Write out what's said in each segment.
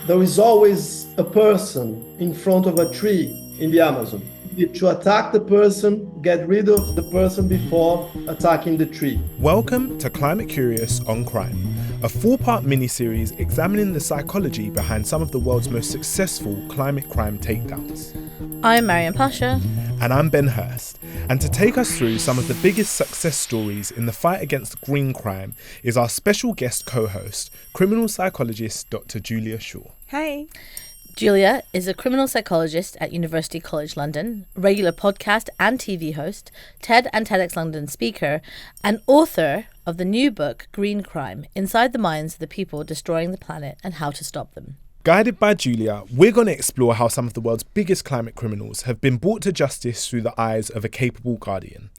there is always a person in front of a tree in the Amazon. You need to attack the person, get rid of the person before attacking the tree. Welcome to Climate Curious on Crime, a 4-part mini-series examining the psychology behind some of the world's most successful climate crime takedowns. I'm Maria and Pasha. And I'm Ben Hurst. And to take us through some of the biggest success stories in the fight against green crime is our special guest co-host, criminal psychologist Dr. Julia Shaw. Hi. Julia is a criminal psychologist at University College London, regular podcast and TV host, TED and TEDxLondon speaker, and author of the new book, Green Crime, Inside the Minds of the People Destroying the Planet and How to Stop Them. Guided by Julia, we're going to explore how some of the world's biggest climate criminals have been brought to justice through the eyes of a capable guardian,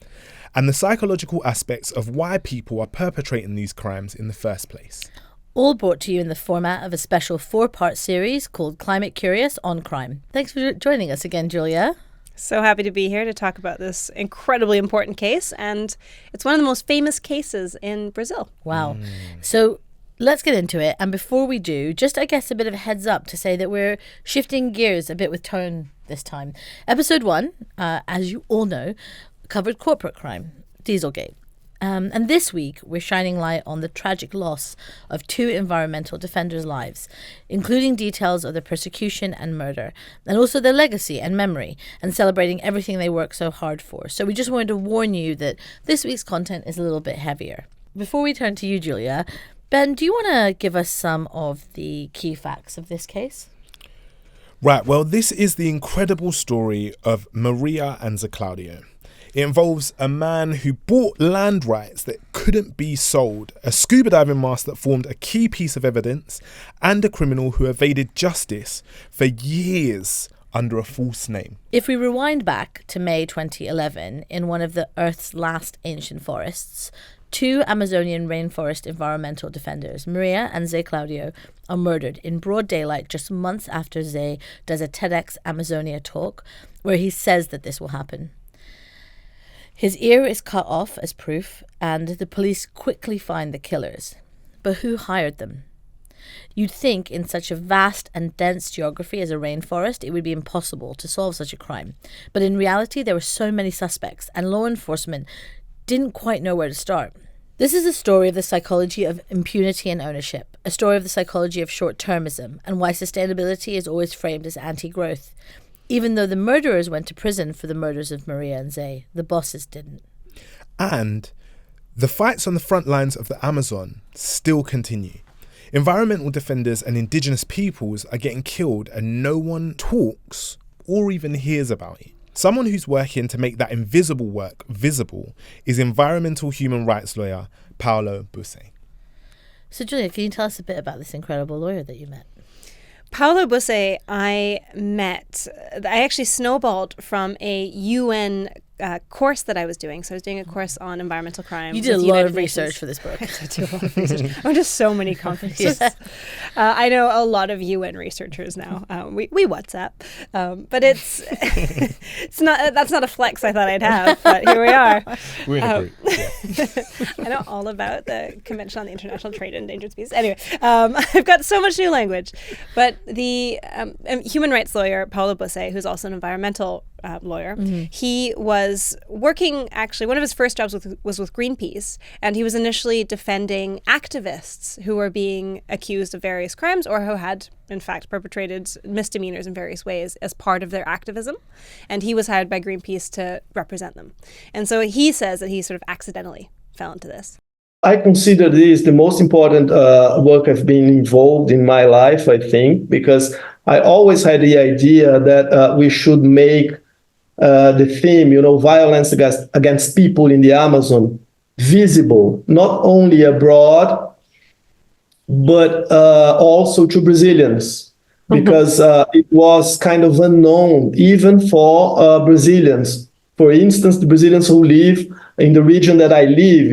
and the psychological aspects of why people are perpetrating these crimes in the first place. All brought to you in the format of a special 4-part series called Climate Curious on Crime. Thanks for joining us again, Julia. So happy to be here to talk about this incredibly important case, and it's one of the most famous cases in Brazil. Wow. So let's get into it. And before we do, just I guess a bit of a heads up to say that we're shifting gears a bit with tone this time. Episode 1, as you all know, covered corporate crime, Dieselgate. And this week, we're shining light on the tragic loss of 2 environmental defenders' lives, including details of their persecution and murder, and also their legacy and memory, and celebrating everything they worked so hard for. So we just wanted to warn you that this week's content is a little bit heavier. Before we turn to you, Julia, Ben, do you want to give us some of the key facts of this case? Right, well, this is the incredible story of Maria and Zé Cláudio. It involves a man who bought land rights that couldn't be sold, a scuba diving mask that formed a key piece of evidence, and a criminal who evaded justice for years under a false name. If we rewind back to May 2011, in one of the Earth's last ancient forests, 2 Amazonian rainforest environmental defenders, Maria and Zé Cláudio, are murdered in broad daylight just months after Zé does a TEDx Amazonia talk where he says that this will happen. His ear is cut off as proof, and the police quickly find the killers. But who hired them? You'd think in such a vast and dense geography as a rainforest, it would be impossible to solve such a crime. But in reality, there were so many suspects, and law enforcement didn't quite know where to start. This is a story of the psychology of impunity and ownership, a story of the psychology of short-termism, and why sustainability is always framed as anti-growth. Even though the murderers went to prison for the murders of Maria and Zé, the bosses didn't. And the fights on the front lines of the Amazon still continue. Environmental defenders and indigenous peoples are getting killed and no one talks or even hears about it. Someone who's working to make that invisible work visible is environmental human rights lawyer Paulo Busse. So Julia, can you tell us a bit about this incredible lawyer that you met? Paulo Busse, I actually snowballed from a UN course that I was doing. So I was doing a course on environmental crime. You did a lot of research for this book. I did do a lot of research. I went to so many conferences. Yeah. I know a lot of UN researchers now. We WhatsApp, but it's not. That's not a flex I thought I'd have. But here we are. We're in a group. Yeah. I know all about the Convention on the International Trade in Endangered Species. Anyway, I've got so much new language. But the human rights lawyer Paulo Busse, who's also an environmental lawyer, he was working, actually, one of his first jobs was with Greenpeace, and he was initially defending activists who were being accused of various crimes or who had, in fact, perpetrated misdemeanors in various ways as part of their activism. And he was hired by Greenpeace to represent them. And so he says that he sort of accidentally fell into this. I consider this the most important work I've been involved in my life, I think, because I always had the idea that we should make the theme, violence against people in the Amazon visible, not only abroad, but also to Brazilians, because it was kind of unknown, even for Brazilians. For instance, the Brazilians who live in the region that I live,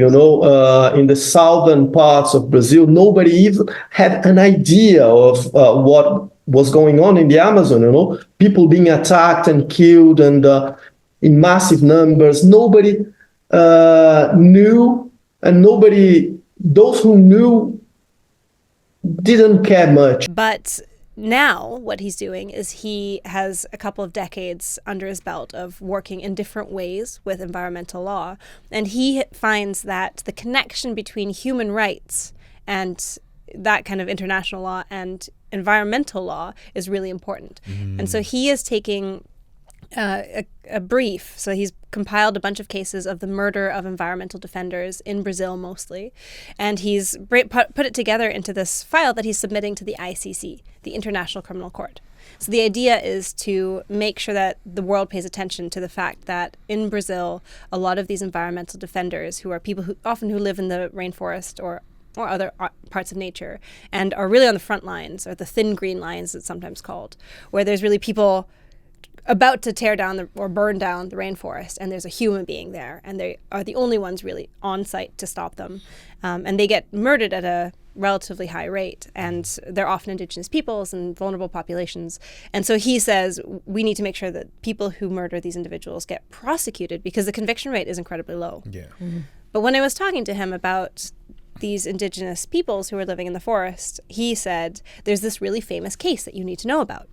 in the southern parts of Brazil, nobody even had an idea of what was going on in the Amazon, people being attacked and killed and in massive numbers. Nobody knew, and those who knew didn't care much. But now what he's doing is he has a couple of decades under his belt of working in different ways with environmental law. And he finds that the connection between human rights and that kind of international law and environmental law is really important. And so he is taking a brief. So he's compiled a bunch of cases of the murder of environmental defenders in Brazil mostly. And he's put it together into this file that he's submitting to the ICC, the International Criminal Court. So the idea is to make sure that the world pays attention to the fact that in Brazil, a lot of these environmental defenders, who are people who often live in the rainforest or other parts of nature, and are really on the front lines, or the thin green lines it's sometimes called, where there's really people about to tear down or burn down the rainforest, and there's a human being there, and they are the only ones really on site to stop them. And they get murdered at a relatively high rate, and they're often indigenous peoples and vulnerable populations. And so he says we need to make sure that people who murder these individuals get prosecuted, because the conviction rate is incredibly low. Yeah. But when I was talking to him about these indigenous peoples who are living in the forest, he said there's this really famous case that you need to know about.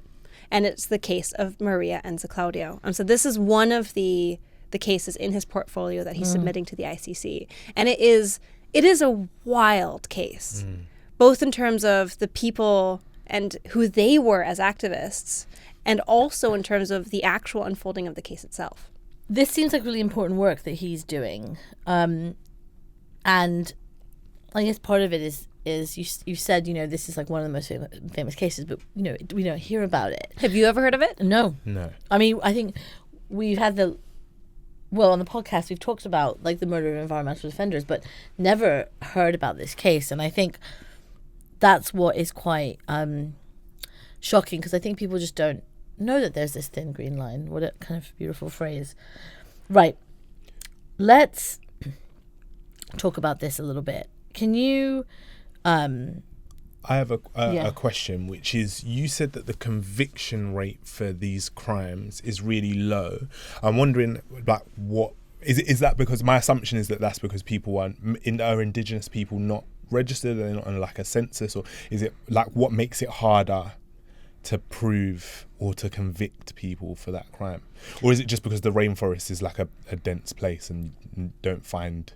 And it's the case of Maria and Zé Cláudio. And so this is one of the cases in his portfolio that he's submitting to the ICC. And it is a wild case, both in terms of the people and who they were as activists, and also in terms of the actual unfolding of the case itself. This seems like really important work that he's doing. And I guess part of it is you said, this is like one of the most famous cases, but, we don't hear about it. Have you ever heard of it? No. I mean, I think we've had on the podcast, we've talked about like the murder of environmental defenders, but never heard about this case. And I think that's what is quite shocking, because I think people just don't know that there's this thin green line. What a kind of beautiful phrase. Right. Let's talk about this a little bit. Can you... I have a question, which is, you said that the conviction rate for these crimes is really low. I'm wondering, like, what is that because my assumption is that that's because people are indigenous people not registered, they're not on like a census, or is it like what makes it harder to prove or to convict people for that crime? Or is it just because the rainforest is like a dense place and you don't find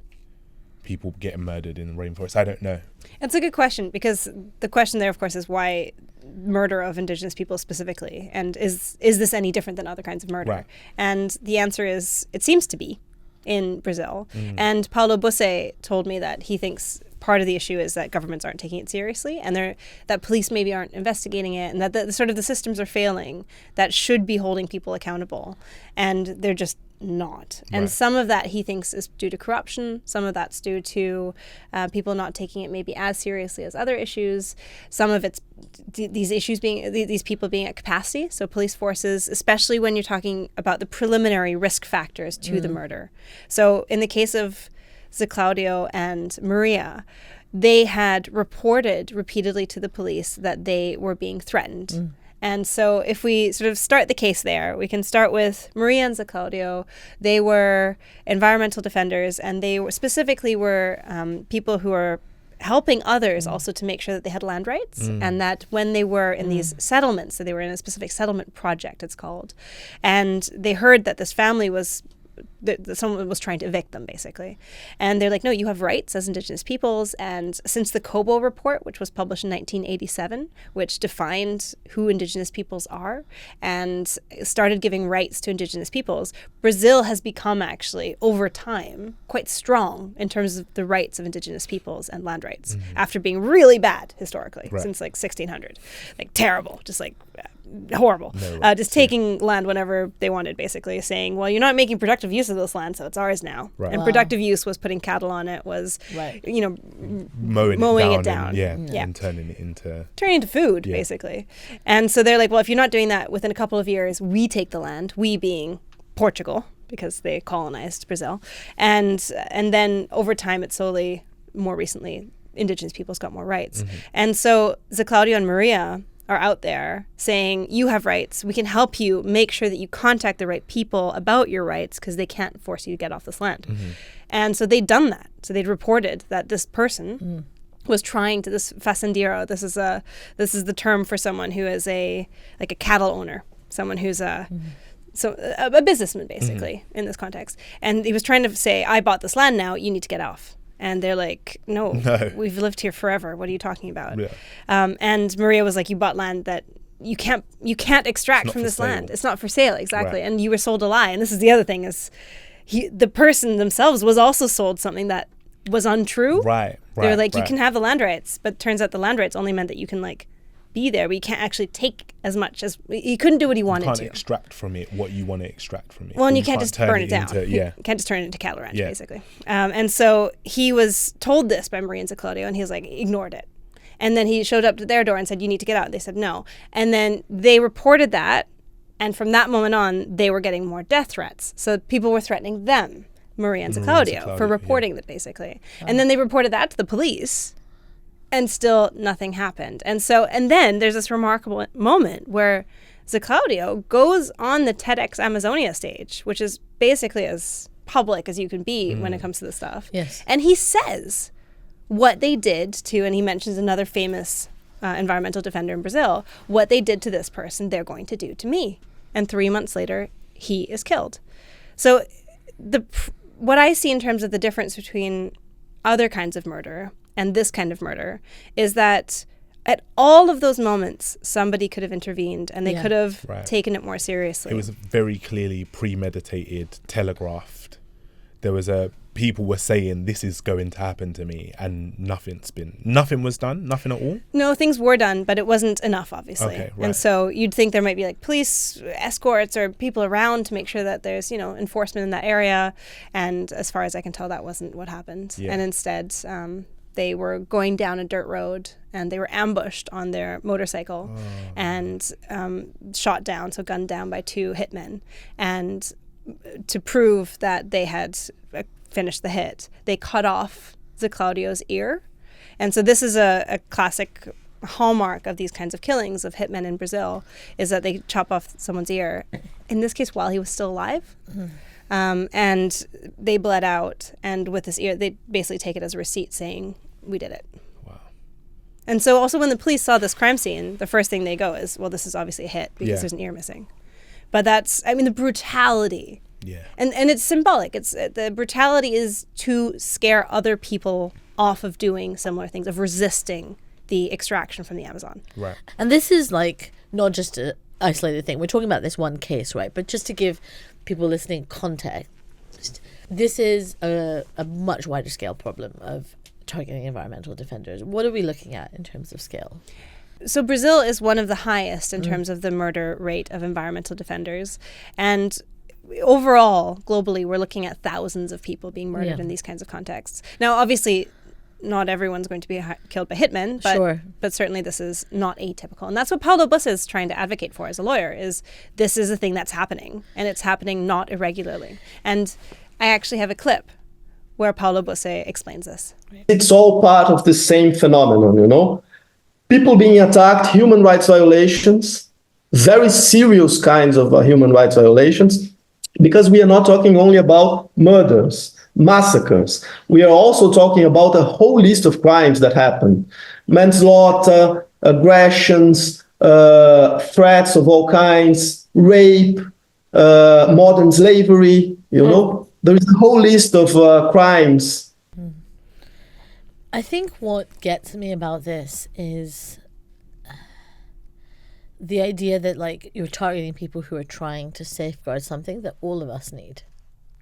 people getting murdered in the rainforest? I don't know. It's a good question, because the question there, of course, is why murder of indigenous people specifically, and is this any different than other kinds of murder? Right. And the answer is it seems to be in Brazil. And Paulo Busse told me that he thinks part of the issue is that governments aren't taking it seriously, and that police maybe aren't investigating it, and that the systems are failing that should be holding people accountable, and they're just not. And right. Some of that he thinks is due to corruption. Some of that's due to people not taking it maybe as seriously as other issues. Some of it's these people being at capacity. So police forces, especially when you're talking about the preliminary risk factors to the murder. So in the case of Zé Cláudio and Maria, they had reported repeatedly to the police that they were being threatened. And so if we sort of start the case there, we can start with Maria and Zé Cláudio. They were environmental defenders, and they specifically were people who were helping others also to make sure that they had land rights, and that when they were in these settlements, so they were in a specific settlement project, it's called, and they heard that this family was that someone was trying to evict them, basically. And they're like, no, you have rights as indigenous peoples. And since the Cobo Report, which was published in 1987, which defined who indigenous peoples are and started giving rights to indigenous peoples, Brazil has become actually, over time, quite strong in terms of the rights of indigenous peoples and land rights, after being really bad historically, since like 1600. Like terrible, just like horrible. Just taking land whenever they wanted, basically, saying, well, you're not making productive use of this land, so it's ours now. Right. And productive use was putting cattle on it, was mowing it down. And turning it into food, basically. And so they're like, well, if you're not doing that within a couple of years, we take the land, we being Portugal, because they colonized Brazil. And then over time, it slowly, more recently, indigenous peoples got more rights. And so Zé Cláudio and Maria are out there saying, you have rights, we can help you make sure that you contact the right people about your rights, because they can't force you to get off this land. And so they'd done that. So they'd reported that this person was trying to, this facendero, this is the term for someone who is a cattle owner, someone who's a businessman basically in this context. And he was trying to say, I bought this land now, you need to get off. And they're like, no, we've lived here forever. What are you talking about? Yeah. And Maria was like, you bought land that you can't extract from this land. It's not for sale, exactly. Right. And you were sold a lie. And this is the other thing is, the person themselves was also sold something that was untrue. Right. They were like, you can have the land rights, but it turns out the land rights only meant that you can like be there, but you can't actually take as much as, he couldn't do what he wanted to. You can't extract from it what you want to extract from it. Well, and you can't just burn it down. You can't just turn it into cattle ranch, basically. And so he was told this by Maria and Zé Cláudio, and he was like, ignored it. And then he showed up to their door and said, you need to get out. They said no. And then they reported that, and from that moment on, they were getting more death threats. So people were threatening them, Maria and Zé Cláudio, for reporting that, basically. And then they reported that to the police, and still nothing happened. And then there's this remarkable moment where Zé Cláudio goes on the TEDx Amazonia stage, which is basically as public as you can be when it comes to this stuff. Yes. And he says what they did to, and he mentions another famous environmental defender in Brazil, what they did to this person, they're going to do to me. And 3 months later, he is killed. So what I see in terms of the difference between other kinds of murder and this kind of murder is that at all of those moments, somebody could have intervened and they could have taken it more seriously. It was very clearly premeditated, telegraphed. There was people were saying this is going to happen to me, and nothing was done, nothing at all. No, things were done, but it wasn't enough, obviously. Okay, right. And so you'd think there might be like police escorts or people around to make sure that there's, enforcement in that area. And as far as I can tell, that wasn't what happened. Yeah. And instead, they were going down a dirt road and they were ambushed on their motorcycle and shot down, so gunned down by 2 hitmen. And to prove that they had finished the hit, they cut off Zé Cláudio's ear. And so this is a classic hallmark of these kinds of killings of hitmen in Brazil, is that they chop off someone's ear, in this case while he was still alive. And they bled out, and with this ear, they basically take it as a receipt saying, we did it. Wow. And so also when the police saw this crime scene, the first thing they go is, well, this is obviously a hit because there's an ear missing. But the brutality. Yeah. And it's symbolic. The brutality is to scare other people off of doing similar things, of resisting the extraction from the Amazon. Right. And this is like not just an isolated thing. We're talking about this one case, right? But just to give people listening context, this is a much wider scale problem of targeting environmental defenders. What are we looking at in terms of scale? So Brazil is one of the highest in terms of the murder rate of environmental defenders. And overall, globally, we're looking at thousands of people being murdered in these kinds of contexts. Now, obviously, not everyone's going to be killed by hitmen, but certainly this is not atypical. And that's what Paulo Busse is trying to advocate for as a lawyer, is this is a thing that's happening, and it's happening not irregularly. And I actually have a clip where Paulo Busse explains this. It's all part of the same phenomenon, People being attacked, human rights violations, very serious kinds of human rights violations, because we are not talking only about murders, massacres. We are also talking about a whole list of crimes that happen. Manslaughter, aggressions, threats of all kinds, rape, modern slavery, There is a whole list of crimes. I think what gets me about this is the idea that you're targeting people who are trying to safeguard something that all of us need,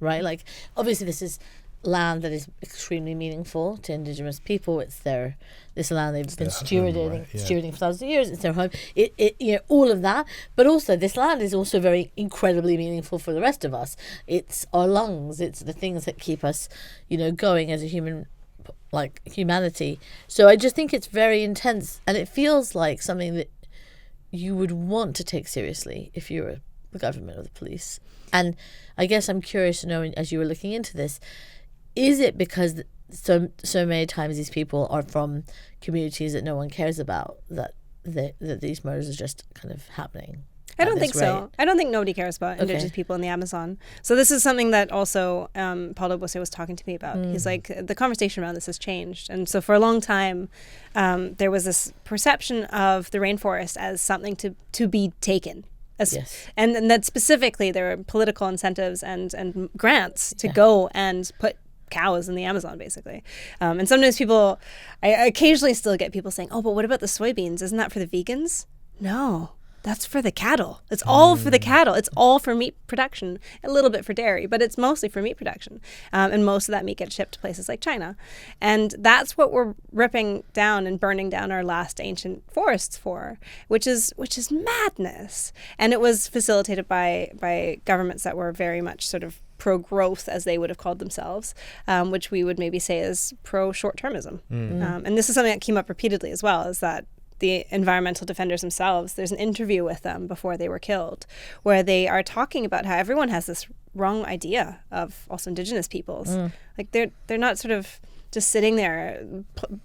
right? Obviously this is land that is extremely meaningful to Indigenous people. It's this land they've been stewarding for thousands of years. It's their home. All of that. But also this land is also very incredibly meaningful for the rest of us. It's our lungs. It's the things that keep us, going as a humanity. So I just think it's very intense, and it feels like something that you would want to take seriously if you were the government or the police. And I guess I'm curious to know, as you were looking into this, is it because so many times these people are from communities that no one cares about that these murders are just kind of happening? I don't think so. I don't think nobody cares about indigenous people in the Amazon. So this is something that also Paulo Bose was talking to me about. He's like, the conversation around this has changed. And so for a long time, there was this perception of the rainforest as something to be taken. And that specifically there were political incentives and grants to go and put cows in the Amazon, basically. And sometimes I occasionally still get people saying, oh, but what about the soybeans? Isn't that for the vegans? No. That's for the cattle. It's all for the cattle. It's all for meat production, a little bit for dairy, but it's mostly for meat production. And most of that meat gets shipped to places like China. And that's what we're ripping down and burning down our last ancient forests for, which is madness. And it was facilitated by governments that were very much sort of pro-growth, as they would have called themselves, which we would maybe say is pro-short-termism. And this is something that came up repeatedly as well, is that the environmental defenders themselves, there's an interview with them before they were killed where they are talking about how everyone has this wrong idea of also indigenous peoples. Like they're not sort of just sitting there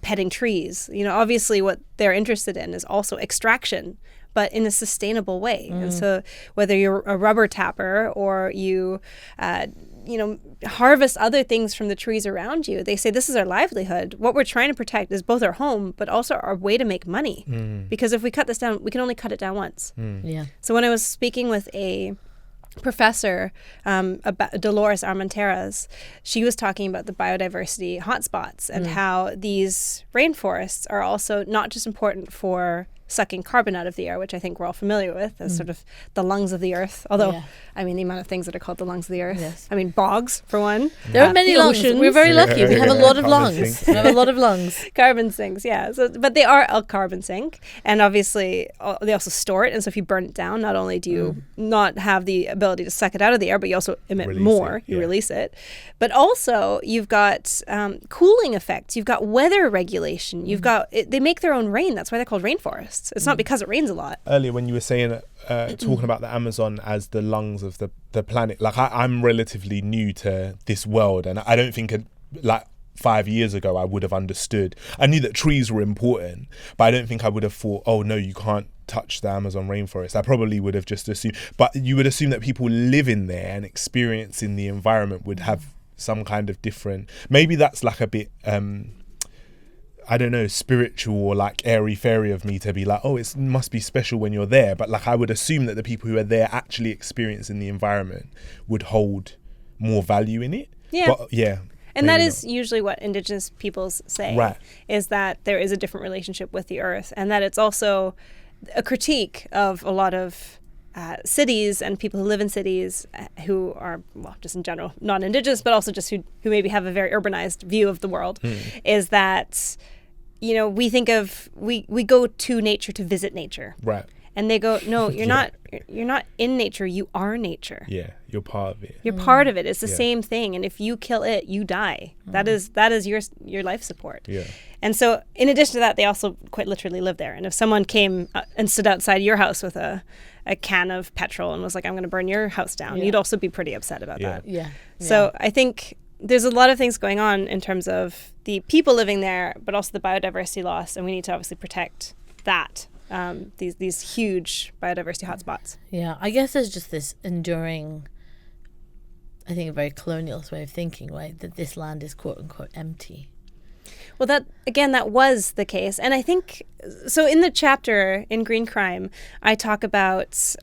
petting trees. You know, obviously what they're interested in is also extraction, but in a sustainable way. And so whether you're a rubber tapper or you harvest other things from the trees around you, they say this is our livelihood. What we're trying to protect is both our home, but also our way to make money. Because if we cut this down, we can only cut it down once. So when I was speaking with a professor, about Dolores Armenteras, she was talking about the biodiversity hotspots and how these rainforests are also not just important for sucking carbon out of the air, which I think we're all familiar with as sort of the lungs of the earth. Although, I mean, the amount of things that are called the lungs of the earth. Yes. I mean, bogs, for one. There are many lungs. Oceans. We're very lucky. We have a lot of Carbon lungs. sinks. We have a lot of lungs. Carbon sinks, yeah. So, but they are a carbon sink. And obviously, they also store it. And so if you burn it down, not only do you not have the ability to suck it out of the air, but you also emit Release more. it, You release it. But also, you've got cooling effects. You've got weather regulation. You've got, they make their own rain. That's why they're called rainforests. It's not because it rains a lot. Earlier when you were saying talking about the Amazon as the lungs of the planet, like I'm relatively new to this world, and I don't think like 5 years ago I would have understood. I knew that trees were important, but I don't think I would have thought, oh no, you can't touch the Amazon rainforest. I probably would have just assumed, but you would assume that people living there and experiencing the environment would have some kind of different, maybe that's like a bit I don't know, spiritual or like airy-fairy of me to be like, oh, it must be special when you're there. But like I would assume that the people who are there actually experiencing the environment would hold more value in it. Yeah. But, yeah. And that is usually what indigenous peoples say, is that there is a different relationship with the earth, and that it's also a critique of a lot of cities and people who live in cities who are, well, just in general, not indigenous, but also just who maybe have a very urbanized view of the world, is that, you know, we think of, we go to nature to visit nature. Right. And they go, no, you're not in nature, you are nature. Yeah, you're part of it. You're part of it. It's the same thing. And if you kill it, you die. That is your life support. Yeah. And so in addition to that, they also quite literally live there. And if someone came and stood outside your house with a can of petrol and was like, I'm going to burn your house down, you'd also be pretty upset about that. Yeah. So I think there's a lot of things going on in terms of the people living there, but also the biodiversity loss. And we need to obviously protect that. These huge biodiversity hotspots. Yeah, I guess there's just this enduring, I think, a very colonialist way of thinking, right? That this land is quote unquote empty. Well, that was the case. And I think, so in the chapter in Green Crime, I talk about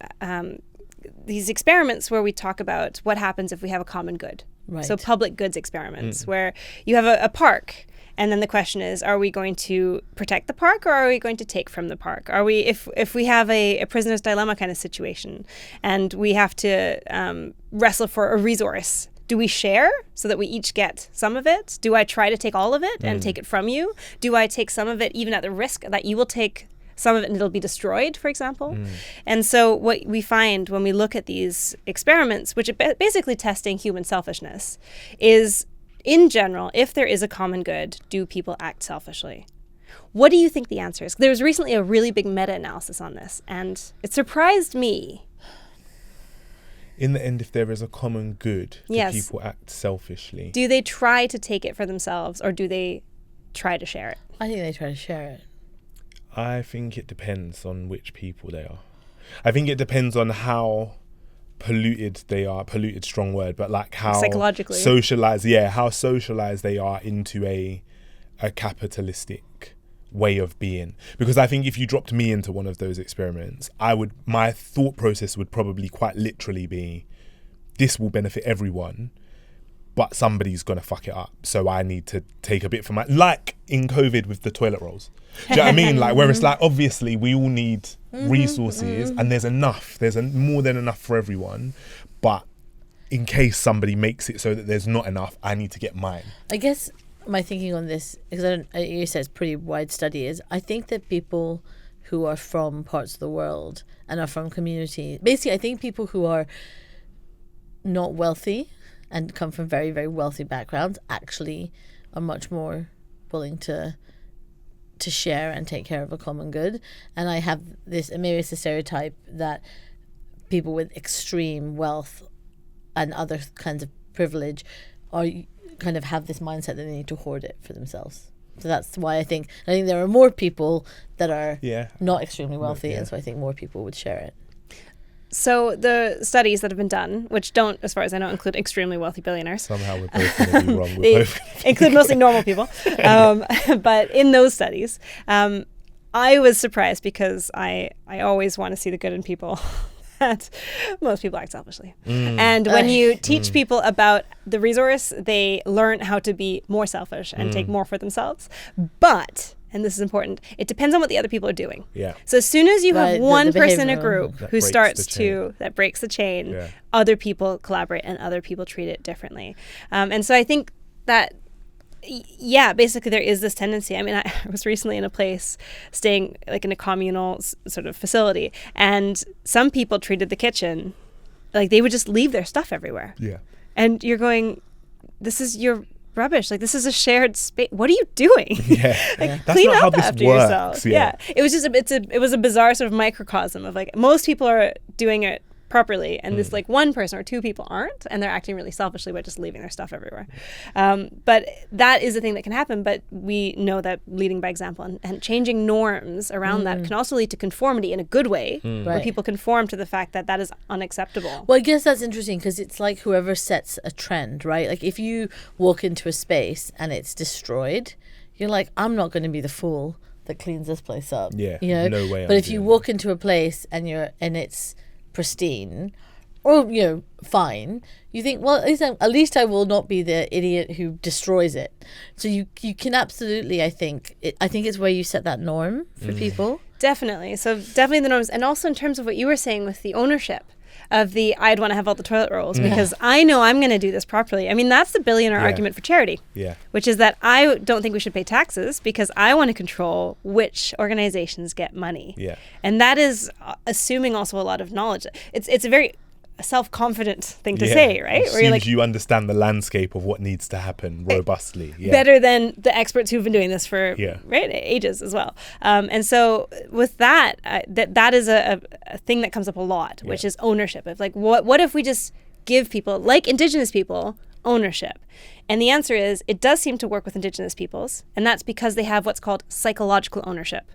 these experiments where we talk about what happens if we have a common good. Right. So public goods experiments where you have a park. And then the question is, are we going to protect the park or are we going to take from the park? Are we, if we have a prisoner's dilemma kind of situation and we have to wrestle for a resource, do we share so that we each get some of it? Do I try to take all of it and take it from you? Do I take some of it even at the risk that you will take some of it and it'll be destroyed, for example? And so what we find when we look at these experiments, which are basically testing human selfishness, is in general, if there is a common good, do people act selfishly? What do you think the answer is? There was recently a really big meta-analysis on this, and it surprised me. In the end, if there is a common good, do people act selfishly? Do they try to take it for themselves, or do they try to share it? I think they try to share it. I think it depends on which people they are. I think it depends on how polluted they are. Polluted, strong word, but like how psychologically socialized. Yeah, how socialized they are into a capitalistic way of being. Because I think if you dropped me into one of those experiments, my thought process would probably quite literally be, this will benefit everyone, but somebody's gonna fuck it up. So I need to take a bit for like in COVID with the toilet rolls. Do you know what I mean? Like, where it's like, obviously we all need resources and there's more than enough for everyone. But in case somebody makes it so that there's not enough, I need to get mine. I guess my thinking on this, because you said it's pretty wide study, is I think that people who are from parts of the world and are from community, basically I think people who are not wealthy and come from very, very wealthy backgrounds actually are much more willing to share and take care of a common good. And I have this, maybe it's a stereotype that people with extreme wealth and other kinds of privilege are kind of have this mindset that they need to hoard it for themselves. So that's why I think there are more people that are not extremely wealthy, and so I think more people would share it. So the studies that have been done, which don't, as far as I know, include extremely wealthy billionaires. Somehow we're both going to be wrong. We're both include mostly normal people. But in those studies, I was surprised because I always want to see the good in people. That most people act selfishly. And when you teach people about the resource, they learn how to be more selfish and take more for themselves. But, and this is important, it depends on what the other people are doing. Yeah. So as soon as you have one the person in a behavioral group who starts to, that breaks the chain, other people collaborate and other people treat it differently. And so I think that basically there is this tendency. I mean, I was recently in a place staying like in a communal sort of facility, and some people treated the kitchen like they would just leave their stuff everywhere. Yeah. And you're going, this is your rubbish. Like, this is a shared space. What are you doing? Yeah. Like, That's clean not up how this after works. Yourself. Yeah. It was just it was a bizarre sort of microcosm of like most people are doing it properly, and this like one person or two people aren't, and they're acting really selfishly by just leaving their stuff everywhere. But that is a thing that can happen, but we know that leading by example and changing norms around that can also lead to conformity in a good way, where people conform to the fact that that is unacceptable. Well, I guess that's interesting because it's like whoever sets a trend, right? Like if you walk into a space and it's destroyed, you're like, I'm not going to be the fool that cleans this place up. Yeah, you know? no way. But if you walk into a place and it's pristine, or fine, you think, well, at least I will not be the idiot who destroys it. So you can absolutely, I think it's where you set that norm for people. Definitely. So definitely the norms, and also in terms of what you were saying with the ownership of the I'd want to have all the toilet rolls because I know I'm going to do this properly. I mean, that's the billionaire argument for charity, which is that I don't think we should pay taxes because I want to control which organizations get money. Yeah. And that is assuming also a lot of knowledge. It's a very self-confident thing to say, right? Where you're like, you understand the landscape of what needs to happen robustly. Better than the experts who've been doing this for ages as well. And so with that, that is a thing that comes up a lot, which is ownership. Of like, what if we just give people, like Indigenous people, ownership? And the answer is, it does seem to work with Indigenous peoples, and that's because they have what's called psychological ownership.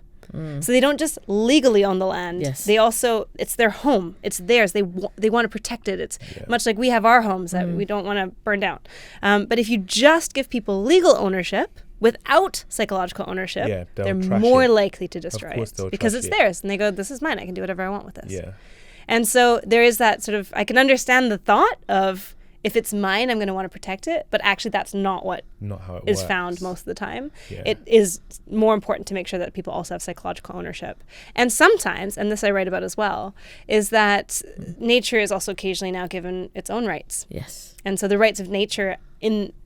So they don't just legally own the land. Yes. They also, it's their home. It's theirs. They want to protect it. It's much like we have our homes that we don't want to burn down. But if you just give people legal ownership without psychological ownership, they're more likely to destroy it because it's theirs. And they go, this is mine. I can do whatever I want with this. Yeah. And so there is that sort of, I can understand the thought of, if it's mine, I'm going to want to protect it. But actually, that's not how it is found most of the time. Yeah. It is more important to make sure that people also have psychological ownership. And sometimes, and this I write about as well, is that nature is also occasionally now given its own rights. Yes. And so the rights of nature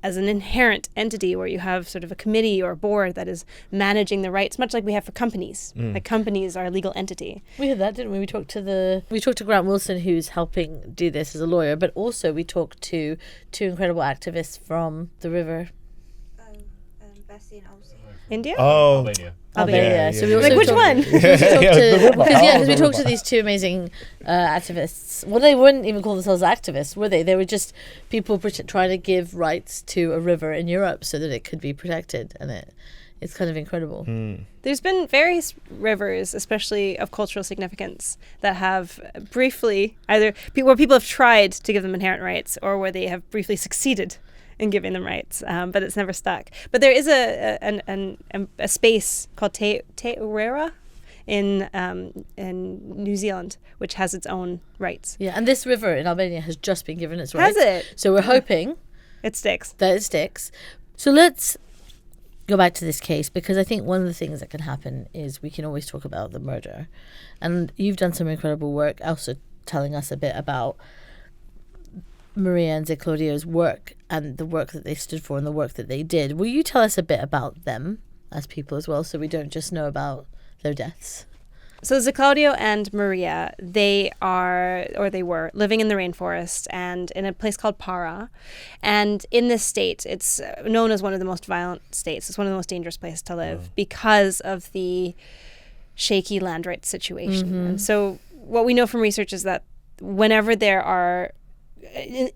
as an inherent entity where you have sort of a committee or a board that is managing the rights, much like we have for companies. Like companies are a legal entity. We had that, didn't we? We talked to Grant Wilson, who's helping do this as a lawyer, but also we talked to two incredible activists from the river. India? Oh, Albania. Yeah. So we also like which one? Because we talked to these two amazing activists. Well, they wouldn't even call themselves activists, were they? They were just people trying to give rights to a river in Europe so that it could be protected, and It's kind of incredible. There's been various rivers, especially of cultural significance, that have briefly either where people have tried to give them inherent rights or where they have briefly succeeded in giving them rights, but it's never stuck. But there is a space called Te Urera in New Zealand, which has its own rights. Yeah, and this river in Albania has just been given its rights. Has it? So we're hoping it sticks. That it sticks. So let's go back to this case, because I think one of the things that can happen is we can always talk about the murder. And you've done some incredible work also telling us a bit about Maria and Zé Cláudio's work and the work that they stood for and the work that they did. Will you tell us a bit about them as people as well, so we don't just know about their deaths? So Zé Cláudio and Maria, they were living in the rainforest and in a place called Para. And in this state, it's known as one of the most violent states. It's one of the most dangerous places to live because of the shaky land rights situation. And so what we know from research is that whenever there are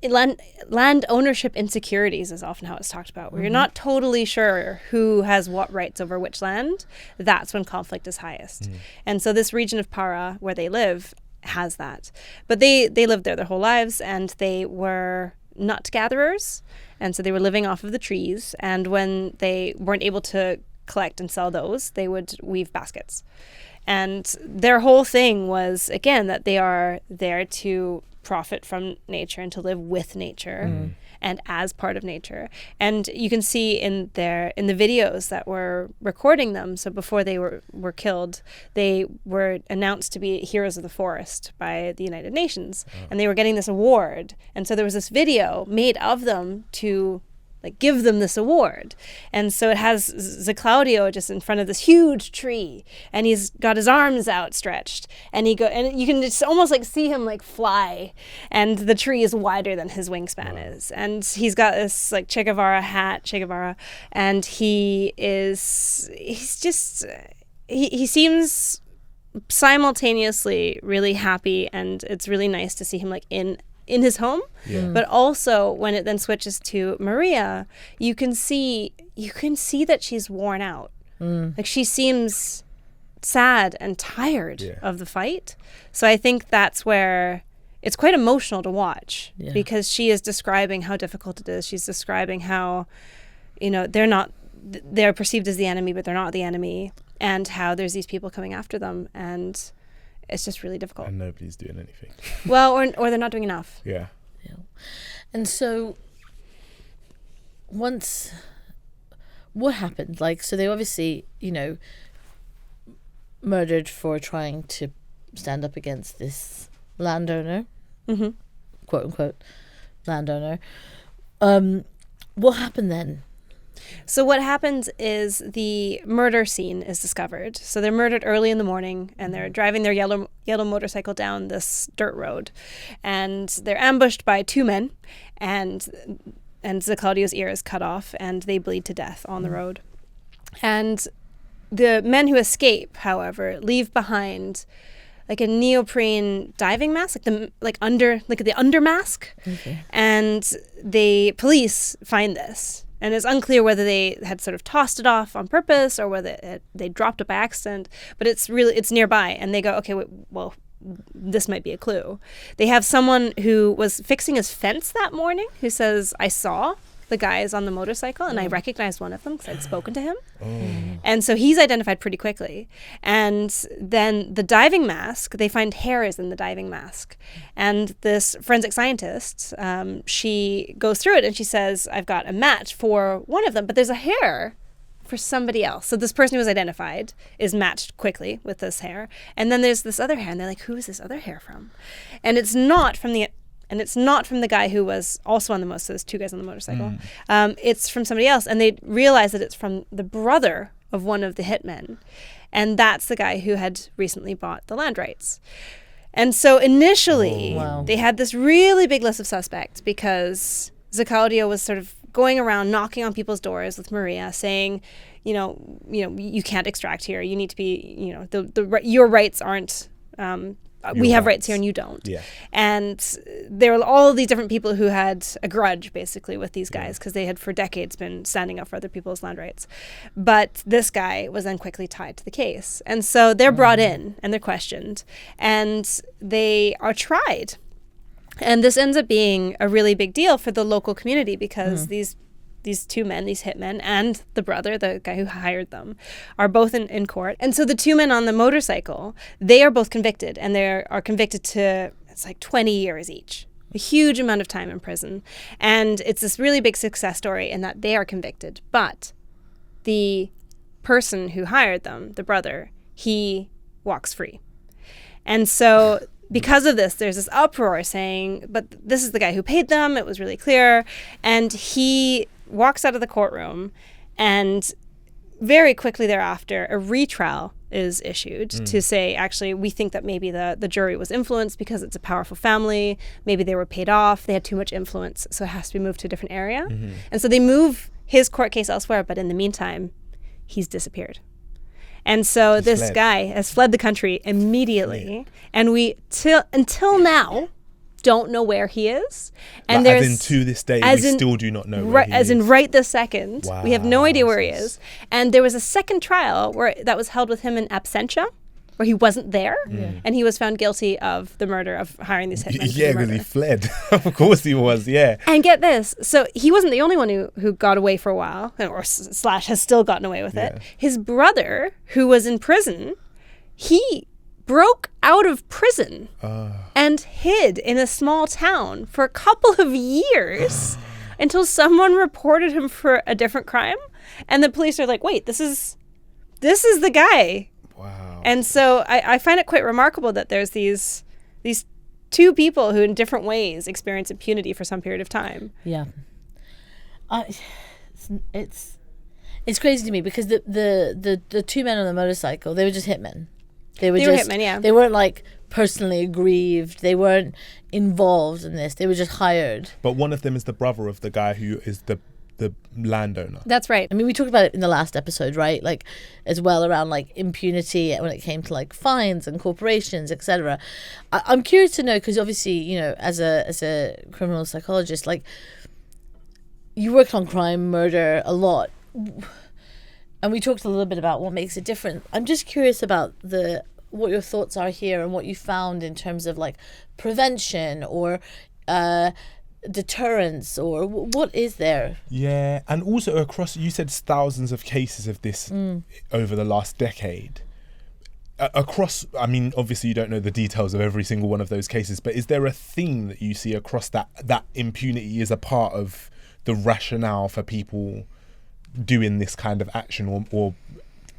land ownership insecurities is often how it's talked about, where you're not totally sure who has what rights over which land, that's when conflict is highest. And so this region of Para, where they live, has that. But they lived there their whole lives, and they were nut gatherers, and so they were living off of the trees, and when they weren't able to collect and sell those, they would weave baskets. And their whole thing was, again, that they are there to profit from nature and to live with nature and as part of nature. And you can see in the videos that were recording them, so before they were killed, they were announced to be heroes of the forest by the United Nations, and they were getting this award. And so there was this video made of them to give them this award. And so it has Zé Cláudio just in front of this huge tree, and he's got his arms outstretched, and you can just almost see him fly, and the tree is wider than his wingspan is. And he's got this Che Guevara hat, and he seems simultaneously really happy, and it's really nice to see him in his home. But also when it then switches to Maria, you can see that she's worn out. She seems sad and tired of the fight. So I think that's where it's quite emotional to watch, because she is describing how difficult it is. She's describing how, they're perceived as the enemy, but they're not the enemy, and how there's these people coming after them, and it's just really difficult. And nobody's doing anything. Well, or they're not doing enough. Yeah. And so what happened? So they obviously, murdered for trying to stand up against this landowner, quote unquote, landowner. What happened then? So what happens is the murder scene is discovered. So they're murdered early in the morning, and they're driving their yellow motorcycle down this dirt road, and they're ambushed by two men, and Zé Cláudio's ear is cut off, and they bleed to death on the road. And the men who escape, however, leave behind a neoprene diving mask, the under mask, and the police find this. And it's unclear whether they had sort of tossed it off on purpose or whether they dropped it by accident. But it's nearby, and they go, okay, well, this might be a clue. They have someone who was fixing his fence that morning who says, I saw the guys on the motorcycle, and I recognized one of them because I'd spoken to him. And so he's identified pretty quickly. And then the diving mask, they find hairs in the diving mask. And this forensic scientist, she goes through it and she says, I've got a match for one of them, but there's a hair for somebody else. So this person who was identified is matched quickly with this hair. And then there's this other hair, and they're like, who is this other hair from? And it's not from the guy who was also on the motorcycle. So there's two guys on the motorcycle. It's from somebody else. And they realize that it's from the brother of one of the hitmen. And that's the guy who had recently bought the land rights. And so initially, they had this really big list of suspects, because Zé Cláudio was sort of going around knocking on people's doors with Maria, saying, you can't extract here. You need to be, your rights aren't we have rights here and you don't. Yeah. And there were all these different people who had a grudge basically with these guys because they had for decades been standing up for other people's land rights. But this guy was then quickly tied to the case. And so they're brought in and they're questioned and they are tried. And this ends up being a really big deal for the local community because these two men, these hitmen, and the brother, the guy who hired them, are both in court. And so the two men on the motorcycle, they are both convicted, and they are convicted to, it's like 20 years each. A huge amount of time in prison. And it's this really big success story in that they are convicted. But the person who hired them, the brother, he walks free. And so because of this, there's this uproar saying, but this is the guy who paid them. It was really clear. And he walks out of the courtroom, and very quickly thereafter, a retrial is issued to say, actually, we think that maybe the jury was influenced because it's a powerful family. Maybe they were paid off. They had too much influence, so it has to be moved to a different area. And so they move his court case elsewhere, but in the meantime, he's disappeared. And so this guy has fled the country immediately, and we until now don't know where he is. And like, as in to this day, we still do not know where he is. In right this second, Wow. we have no idea where he is. And there was a second trial that was held with him in absentia, where he wasn't there, and he was found guilty of the murder of hiring these hitmen. Yeah, because he fled. Of course he was, yeah. And get this, so he wasn't the only one who got away for a while, or slash has still gotten away with it. His brother, who was in prison, he broke out of prison and hid in a small town for a couple of years until someone reported him for a different crime. And the police are like, wait, this is the guy. Wow. And so I find it quite remarkable that there's these two people who in different ways experience impunity for some period of time. Yeah. It's crazy to me because the two men on the motorcycle, they were just hitmen. They were hitmen, yeah. They weren't like personally aggrieved. They weren't involved in this. They were just hired. But one of them is the brother of the guy who is the landowner. That's right. I mean, we talked about it in the last episode, right? Like, as well around like impunity when it came to like fines and corporations, etc. I'm curious to know because obviously, you know, as a criminal psychologist, like you work on crime, murder a lot. And we talked a little bit about what makes it different. I'm just curious about what your thoughts are here and what you found in terms of like prevention or deterrence or what is there? Yeah, and also across, you said thousands of cases of this over the last decade. Across, I mean, obviously you don't know the details of every single one of those cases, but is there a theme that you see across that impunity is a part of the rationale for people doing this kind of action or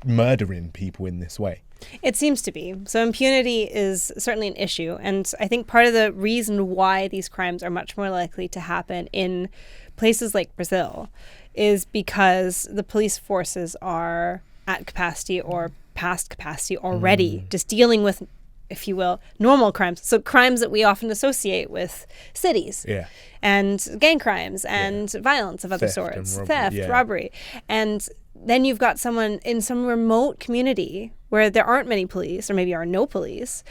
murdering people in this way? It seems to be. So impunity is certainly an issue. And I think part of the reason why these crimes are much more likely to happen in places like Brazil is because the police forces are at capacity or past capacity already, just dealing with, if you will, normal crimes. So crimes that we often associate with cities. Yeah. And gang crimes and violence of other sorts. Theft, robbery. And then you've got someone in some remote community where there aren't many police, or maybe are no police,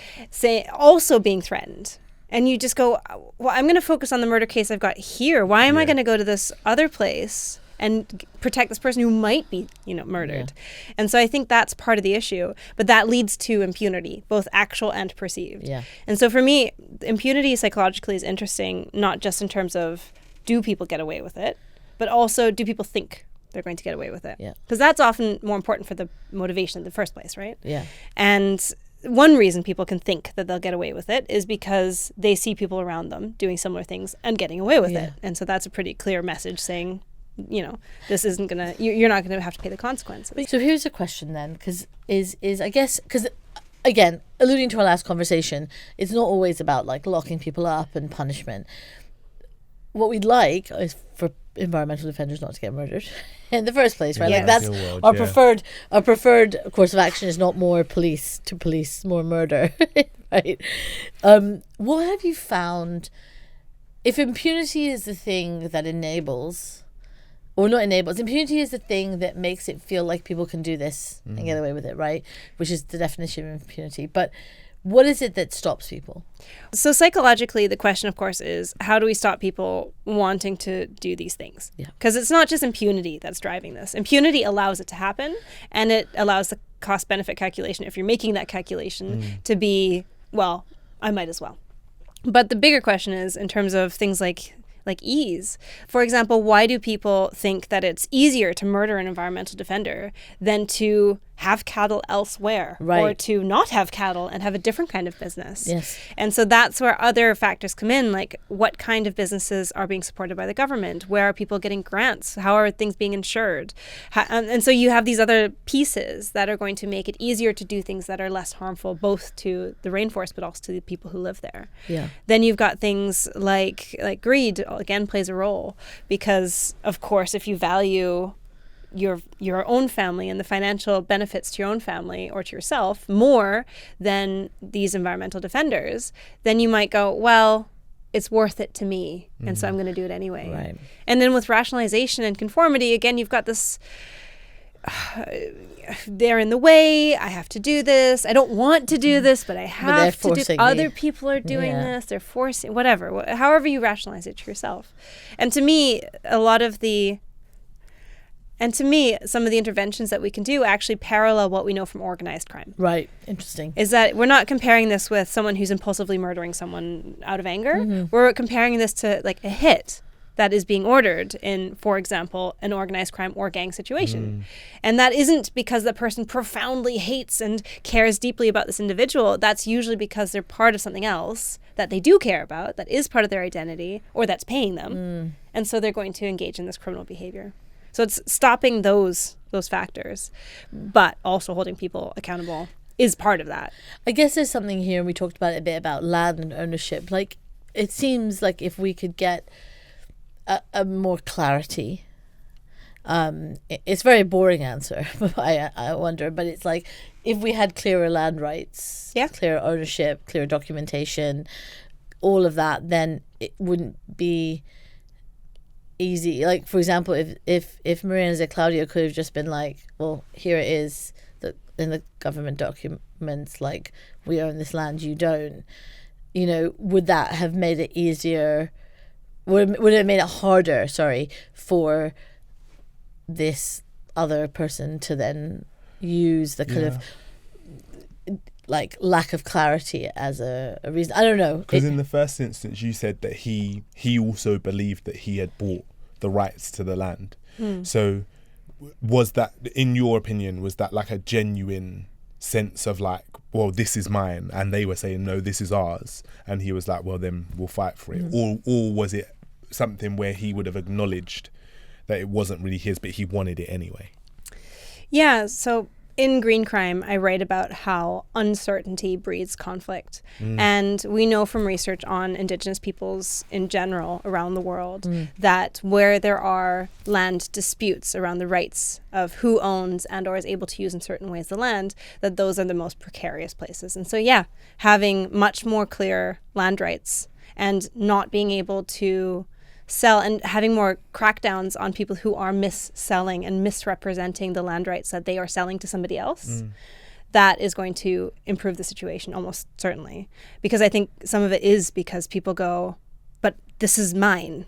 also being threatened. And you just go, well, I'm going to focus on the murder case I've got here. Why am I going to go to this other place and protect this person who might be, murdered? Yeah. And so I think that's part of the issue. But that leads to impunity, both actual and perceived. Yeah. And so for me, impunity psychologically is interesting, not just in terms of do people get away with it, but also do people think they're going to get away with it? Yeah. Because that's often more important for the motivation in the first place, right? Yeah. And one reason people can think that they'll get away with it is because they see people around them doing similar things and getting away with it. And so that's a pretty clear message saying, this isn't going to, you're not going to have to pay the consequences. So here's a question then, because I guess, because again, alluding to our last conversation, it's not always about like locking people up and punishment. What we'd like is for environmental defenders not to get murdered in the first place, right? Like that's our preferred course of action is not more police to police more murder, right? What have you found if impunity is the thing that enables, or not enables, impunity is the thing that makes it feel like people can do this and get away with it, right? Which is the definition of impunity. But What is it that stops people? So psychologically, the question, of course, is how do we stop people wanting to do these things? Yeah. Because it's not just impunity that's driving this. Impunity allows it to happen, and it allows the cost-benefit calculation, if you're making that calculation, to be, well, I might as well. But the bigger question is in terms of things like ease. For example, why do people think that it's easier to murder an environmental defender than to have cattle elsewhere, or to not have cattle and have a different kind of business? Yes. And so that's where other factors come in, like what kind of businesses are being supported by the government? Where are people getting grants? How are things being insured? And so you have these other pieces that are going to make it easier to do things that are less harmful, both to the rainforest, but also to the people who live there. Yeah. Then you've got things like greed, again, plays a role, because, of course, if you value your own family and the financial benefits to your own family or to yourself more than these environmental defenders, then you might go, well, it's worth it to me, and so I'm going to do it anyway. Right. And then with rationalization and conformity, again, you've got this, they're in the way, I have to do this, I don't want to do this, but I have to do it. Other people are doing this, they're forcing, whatever, however you rationalize it to yourself. And to me, some of the interventions that we can do actually parallel what we know from organized crime. Right. Interesting. Is that we're not comparing this with someone who's impulsively murdering someone out of anger. We're comparing this to like a hit that is being ordered in, for example, an organized crime or gang situation. And that isn't because the person profoundly hates and cares deeply about this individual. That's usually because they're part of something else that they do care about, that is part of their identity, or that's paying them. And so they're going to engage in this criminal behavior. So it's stopping those factors, but also holding people accountable is part of that. I guess there's something here, and we talked about it a bit about land and ownership. Like, it seems like if we could get a more clarity, it's a very boring answer, I wonder, but it's like if we had clearer land rights, clearer ownership, clearer documentation, all of that, then it wouldn't be easy. Like, for example, if Maria and Zé Cláudio could have just been like, well, here it is in the government documents, like, we own this land, you don't, would that have made it easier, would it have made it harder, for this other person to then use the kind of like lack of clarity as a reason? I don't know. Because in the first instance, you said that he also believed that he had bought the rights to the land. So was that, in your opinion, was that like a genuine sense of like, well, this is mine, and they were saying, no, this is ours, and he was like, well, then we'll fight for it? Or was it something where he would have acknowledged that it wasn't really his, but he wanted it anyway? Yeah, so in Green Crime, I write about how uncertainty breeds conflict. And we know from research on Indigenous peoples in general around the world that where there are land disputes around the rights of who owns and or is able to use in certain ways the land, that those are the most precarious places. And so, having much more clear land rights and not being able to sell, and having more crackdowns on people who are mis-selling and misrepresenting the land rights that they are selling to somebody else, that is going to improve the situation almost certainly. Because I think some of it is because people go, but this is mine,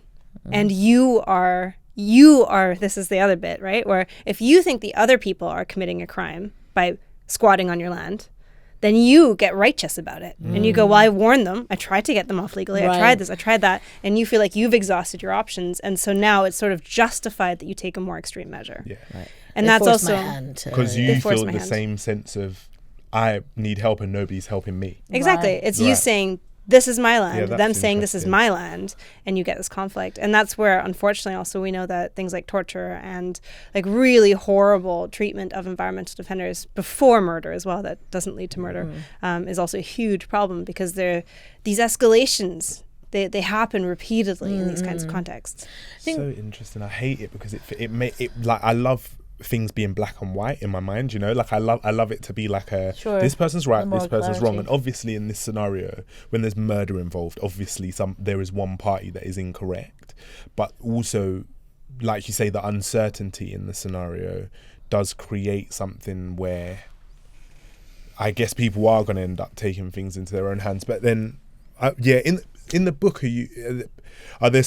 and you are, this is the other bit, right? Where if you think the other people are committing a crime by squatting on your land, then you get righteous about it. And you go, well, I warned them. I tried to get them off legally. I tried this, I tried that. And you feel like you've exhausted your options. And so now it's sort of justified that you take a more extreme measure. Yeah. Right. And that's also because you feel the same sense of, I need help and nobody's helping me. Exactly. It's you saying, this is my land, them saying this is my land, and you get this conflict. And that's where, unfortunately, also we know that things like torture and like really horrible treatment of environmental defenders before murder as well, that doesn't lead to murder, is also a huge problem, because these escalations, they happen repeatedly in these kinds of contexts. So interesting. I hate it because it like, I love things being black and white in my mind, like I love it to be like this person's right, this person's wrong. And obviously in this scenario, when there's murder involved, obviously there is one party that is incorrect, but also, like you say, the uncertainty in the scenario does create something where I guess people are going to end up taking things into their own hands. But then, in the book, are there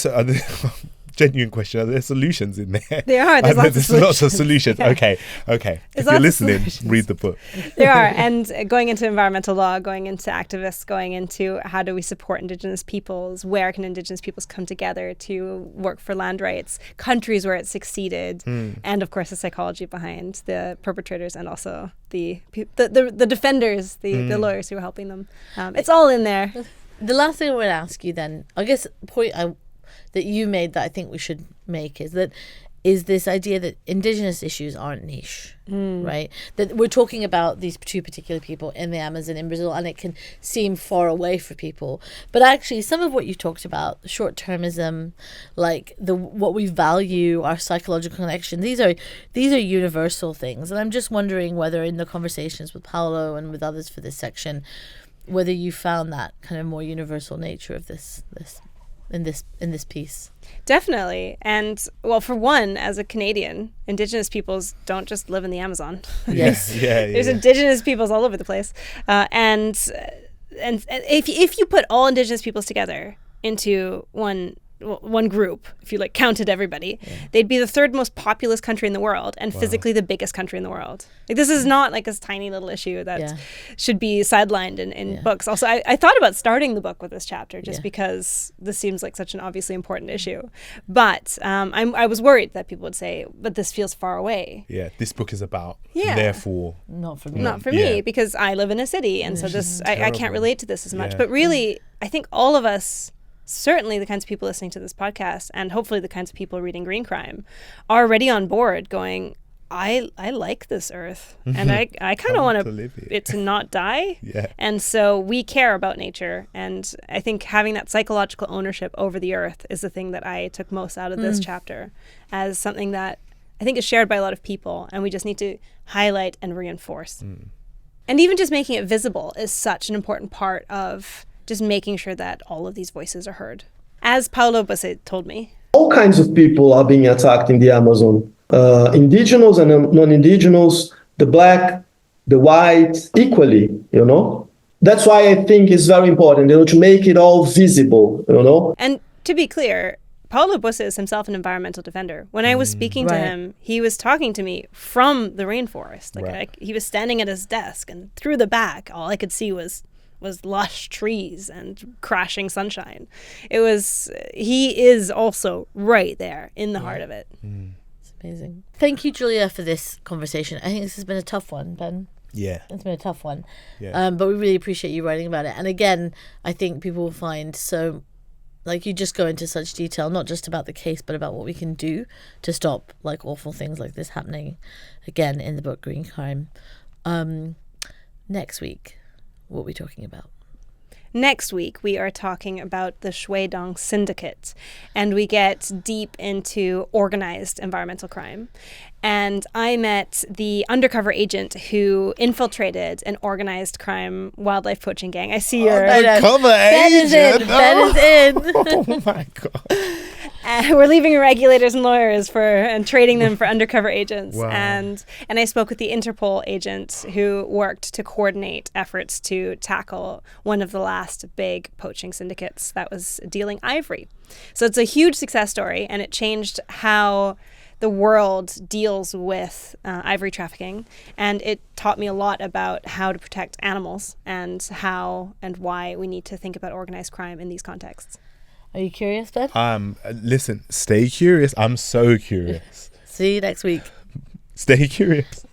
genuine question? Are there solutions in there? There are. There's lots of solutions. Yeah. Okay. If you're listening, read the book. There are. And going into environmental law, going into activists, going into how do we support Indigenous peoples, where can Indigenous peoples come together to work for land rights, countries where it succeeded, and of course the psychology behind the perpetrators and also the defenders, the lawyers who are helping them. It's all in there. The last thing I want to ask you then, I guess the point that you made that I think we should make is this idea that Indigenous issues aren't niche, right? That we're talking about these two particular people in the Amazon in Brazil, and it can seem far away for people. But actually, some of what you talked about, short-termism, like what we value, our psychological connection, these are universal things. And I'm just wondering whether in the conversations with Paolo and with others for this section, whether you found that kind of more universal nature of this in this piece. Definitely. And well, for one, as a Canadian, Indigenous peoples don't just live in the Amazon. Yes. There's Indigenous peoples all over the place. And if you put all Indigenous peoples together into one group, if you counted everybody, they'd be the third most populous country in the world and physically the biggest country in the world. This is not this tiny little issue that should be sidelined in books. Also, I thought about starting the book with this chapter just because this seems like such an obviously important issue. But I was worried that people would say, but this feels far away. Yeah, this book is about, therefore... Not for me. Not for me, because I live in a city, and so this I can't relate to this as much. But really, I think all of us, certainly the kinds of people listening to this podcast and hopefully the kinds of people reading Green Crime, are already on board going, I like this earth and I kind of want it to not die. And so we care about nature. And I think having that psychological ownership over the earth is the thing that I took most out of this chapter as something that I think is shared by a lot of people. And we just need to highlight and reinforce. And even just making it visible is such an important part of just making sure that all of these voices are heard. As Paulo Bosse told me, all kinds of people are being attacked in the Amazon. Indigenous and non-indigenous, the black, the white, equally, That's why I think it's very important, to make it all visible, And to be clear, Paulo Bosse is himself an environmental defender. When I was speaking to him, he was talking to me from the rainforest. He was standing at his desk, and through the back, all I could see was lush trees and crashing sunshine. He is also right there in the heart of it. It's amazing. Thank you, Julia, for this conversation. I think this has been a tough one, Ben. Yeah. It's been a tough one. Yeah. But we really appreciate you writing about it. And again, I think people will find you just go into such detail, not just about the case, but about what we can do to stop awful things like this happening again in the book Green Crime. Next week, what are we talking about? Next week, we are talking about the Shuidong Syndicate, and we get deep into organized environmental crime. And I met the undercover agent who infiltrated an organized crime wildlife poaching gang. I see your... Undercover agent! Ben is in. Oh my God. We're leaving regulators and lawyers and trading them for undercover agents. Wow. And I spoke with the Interpol agent who worked to coordinate efforts to tackle one of the last big poaching syndicates that was dealing ivory. So it's a huge success story, and it changed how the world deals with ivory trafficking, and it taught me a lot about how to protect animals and how and why we need to think about organized crime in these contexts. Are you curious, Ben? Listen, stay curious. I'm so curious. See you next week. Stay curious.